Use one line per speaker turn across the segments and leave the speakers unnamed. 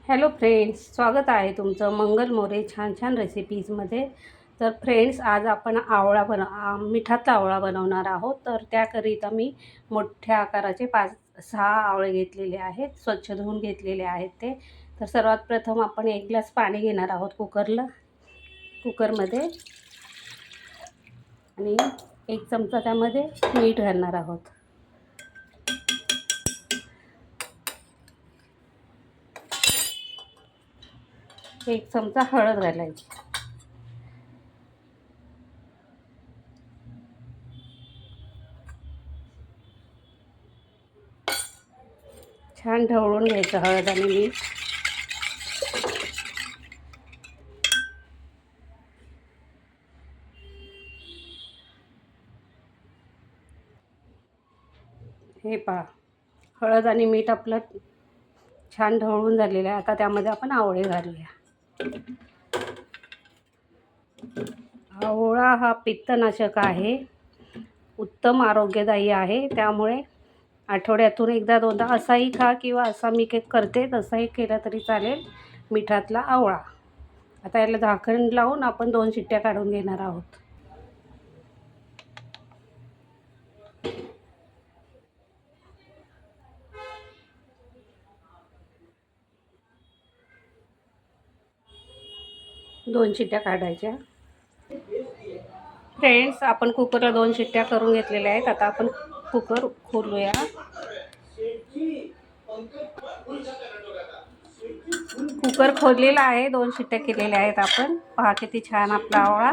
Hello friends, स्वागत आहे तुमचं मंगल मोरे छान छान रेसिपीजमध्ये. तर फ्रेंड्स, आज आपण मिठातला आवळा बनवणार आहोत. तर त्याकरिता मी मोठ्या आकाराचे 5-6 आवळे घेतलेले आहेत, स्वच्छ धुवून घेतलेले आहेत ते. तर सर्वात प्रथम आपण 1 ग्लास पाणी घेणार आहोत कुकरमध्ये आणि 1 चमचा त्यामध्ये मीठ घालणार आहोत. 1 चमचा हळद घालायची. छान ढवळून घ्यायचं हळद आणि मीठ. हे पहा, हळद आणि मीठ आपलं छान ढवळून झालेलं आहे. आता त्यामध्ये आपण आवळे घालूया. आवळा हा पित्तनाशक आहे, उत्तम आरोग्यदायी आहे. त्यामुळे आठवड्यातून 1-2दा असाही खा किंवा असा मी केक करते तसाही केला तरी चालेल, मिठातला आवळा. आता याला झाकण लावून आपण 2 शिट्ट्या काढून घेणार आहोत. दोन शिट्ट्या काढायच्या. फ्रेंड्स, आपण कुकरला 2 शिट्ट्या करून घेतलेल्या आहेत. आता आपण कुकर खोलूया. कुकर खोललेला आहे, 2 शिट्ट्या केलेल्या आहेत आपण. पहा किती छान आपला आवळा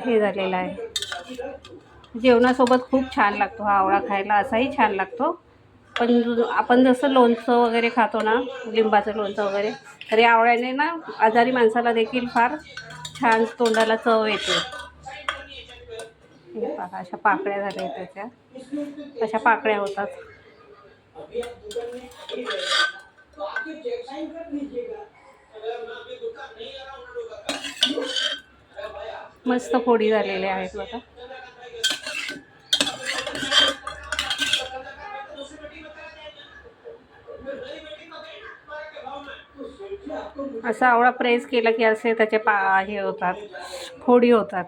हे झालेला आहे. जेवणासोबत खूप छान लागतो हा आवळा खायला, असाही छान लागतो. पण आपण जसं लोणचं वगैरे खातो ना, लिंबाचं लोणचं वगैरे, तर या आवळ्याने ना आजारी माणसाला देखील फार छान तोंडाला चव येते. हे पहा, अशा पाकळ्या झाल्या त्याच्या, अशा पाकळ्या होतात. मस्त फोडी झालेल्या आहेत बघा. असा आवळा प्रेस केला की असे त्याचे हे होतात, फोडी होतात.